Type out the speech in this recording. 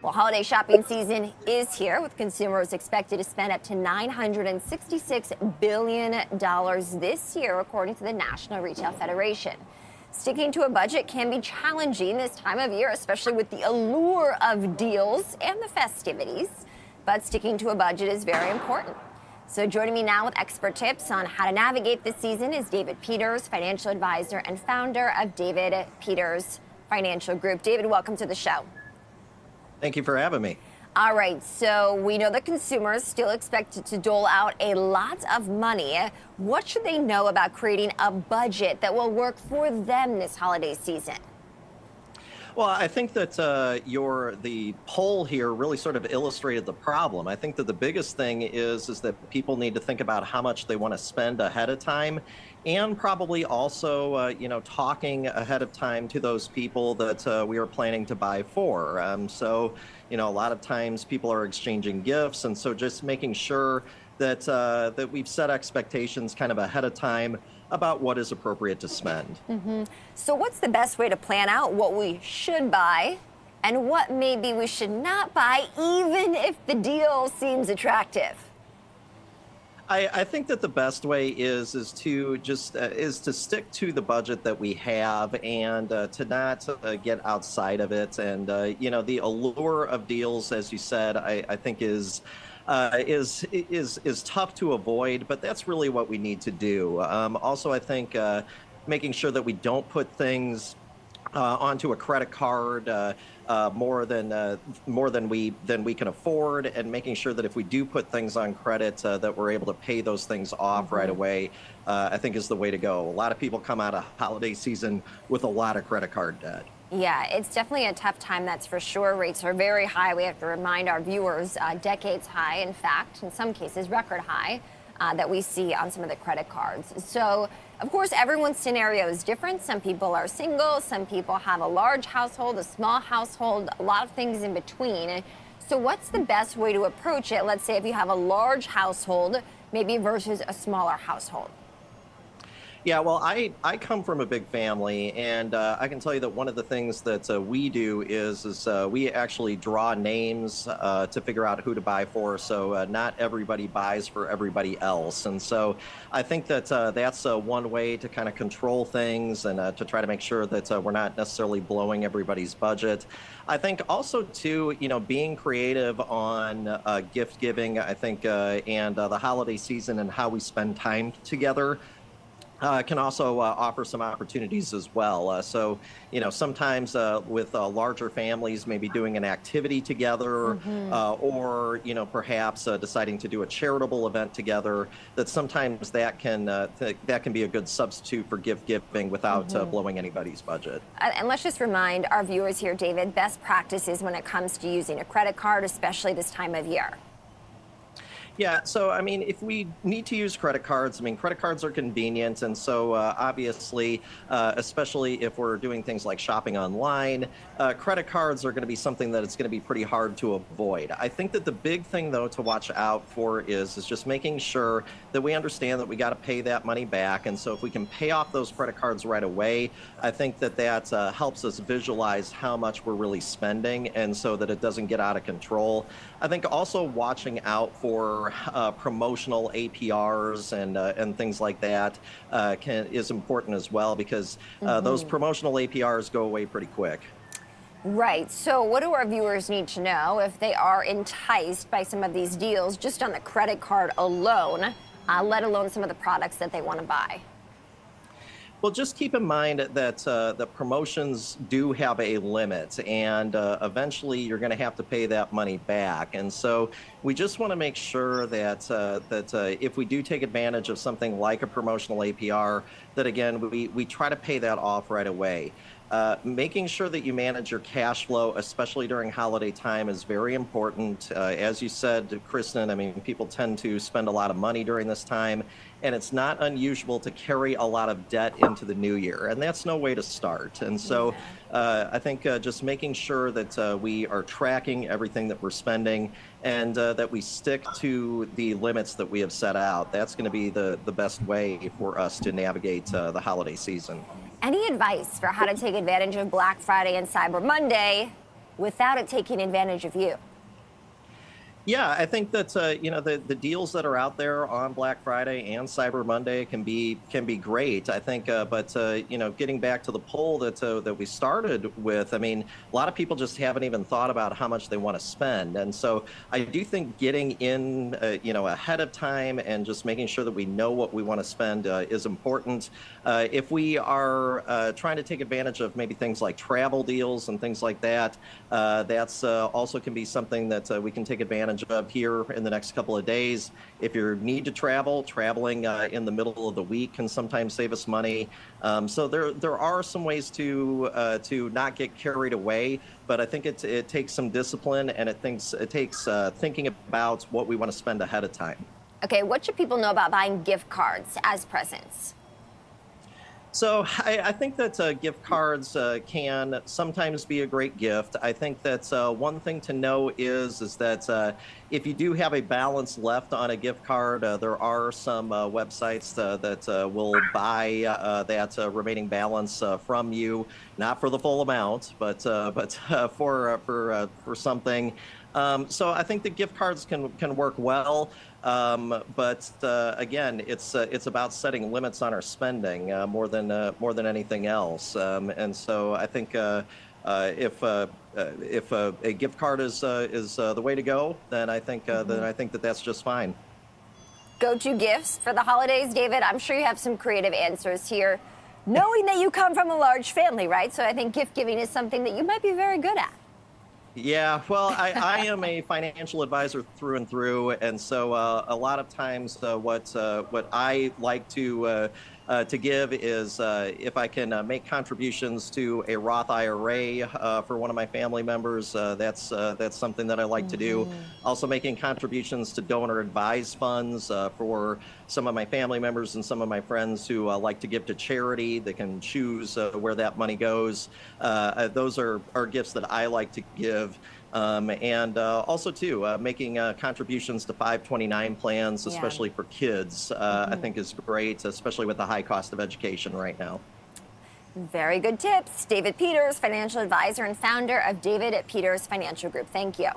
Well, holiday shopping season is here, with consumers expected to spend up to $966 billion this year, according to the National Retail Federation. Sticking to a budget can be challenging this time of year, especially with the allure of deals and the festivities. But sticking to a budget is very important. So joining me now with expert tips on how to navigate this season is David Peters, financial advisor and founder of David Peters Financial Group. David, welcome to the show. Thank you for having me. All right, so we know that consumers still expected to dole out a lot of money. What should they know about creating a budget that will work for them this holiday season? Well, I think that the poll here really sort of illustrated the problem. I think that the biggest thing is that people need to think about how much they want to spend ahead of time, and probably also, talking ahead of time to those people that we are planning to buy for. A lot of times people are exchanging gifts, and so just making sure that we've set expectations kind of ahead of time about what is appropriate to spend. So what's the best way to plan out what we should buy and what maybe we should not buy, even if the deal seems attractive? I think that the best way is to stick to the budget that we have, and to not get outside of it. And the allure of deals, as you said, I think is tough to avoid, but that's really what we need to do. Also, I think making sure that we don't put things onto a credit card more than we can afford, and making sure that if we do put things on credit that we're able to pay those things off right away, I think is the way to go. A lot of people come out of holiday season with a lot of credit card debt. Yeah, it's definitely a tough time, that's for sure. Rates are very high. We have to remind our viewers, decades high, in fact, in some cases record high, that we see on some of the credit cards. So, of course, everyone's scenario is different. Some people are single, some people have a large household, a small household, a lot of things in between. So what's the best way to approach it? Let's say if you have a large household, maybe versus a smaller household. Yeah, well, I come from a big family, and I can tell you that one of the things that we do is we actually draw names to figure out who to buy for, so not everybody buys for everybody else. And so I think that that's one way to kind of control things, and to try to make sure that we're not necessarily blowing everybody's budget. I think also, too, being creative on gift giving, I think, and the holiday season and how we spend time together can also offer some opportunities as well. Sometimes with larger families, maybe doing an activity together, or perhaps deciding to do a charitable event together. That sometimes that can be a good substitute for gift giving without blowing anybody's budget. And let's just remind our viewers here, David, best practices when it comes to using a credit card, especially this time of year. Yeah, so I mean, if we need to use credit cards, credit cards are convenient, and so obviously, especially if we're doing things like shopping online, credit cards are going to be something that it's going to be pretty hard to avoid. I think that the big thing, though, to watch out for is just making sure that we understand that we got to pay that money back, and so if we can pay off those credit cards right away, I think that helps us visualize how much we're really spending, and so that it doesn't get out of control. I think also watching out for promotional APRs and things like that is important as well, because those promotional APRs go away pretty quick. Right. So what do our viewers need to know if they are enticed by some of these deals just on the credit card alone, let alone some of the products that they want to buy? Well, just keep in mind that the promotions do have a limit, and eventually you're going to have to pay that money back. And so we just want to make sure that if we do take advantage of something like a promotional APR, that again, we try to pay that off right away. Making sure that you manage your cash flow, especially during holiday time, is very important. As you said, Kristen, people tend to spend a lot of money during this time, and it's not unusual to carry a lot of debt into the new year, and that's no way to start. And so I think just making sure that we are tracking everything that we're spending, and that we stick to the limits that we have set out. That's going to be the best way for us to navigate the holiday season. Any advice for how to take advantage of Black Friday and Cyber Monday without it taking advantage of you? Yeah, I think that the deals that are out there on Black Friday and Cyber Monday can be great. I think, but getting back to the poll that we started with, I mean, a lot of people just haven't even thought about how much they want to spend, and so I do think getting in, ahead of time and just making sure that we know what we want to spend is important. If we are trying to take advantage of maybe things like travel deals and things like that, that's also can be something that we can take advantage of here in the next couple of days. If you need to traveling in the middle of the week can sometimes save us money. So there are some ways to not get carried away, but I think it takes some discipline, and it takes thinking about what we want to spend ahead of time. Okay, what should people know about buying gift cards as presents? So I think that gift cards can sometimes be a great gift. I think that one thing to know is that if you do have a balance left on a gift card, there are some websites that will buy that remaining balance from you, not for the full amount, but for something. So I think the gift cards can work well. But again, it's about setting limits on our spending more than anything else. And so I think if a gift card is the way to go, then I think that that's just fine. Go-to gifts for the holidays, David? I'm sure you have some creative answers here. Knowing that you come from a large family, right? So I think gift giving is something that you might be very good at. Yeah, well, I am a financial advisor through and through, and so a lot of times what I like to give is if I can make contributions to a Roth IRA for one of my family members, that's something that I like to do. Also making contributions to donor advised funds for some of my family members and some of my friends who like to give to charity. They can choose where that money goes. Those are gifts that I like to give. And also, too, making contributions to 529 plans, especially for kids, I think is great, especially with the high cost of education right now. Very good tips. David Peters, financial advisor and founder of David Peters Financial Group. Thank you.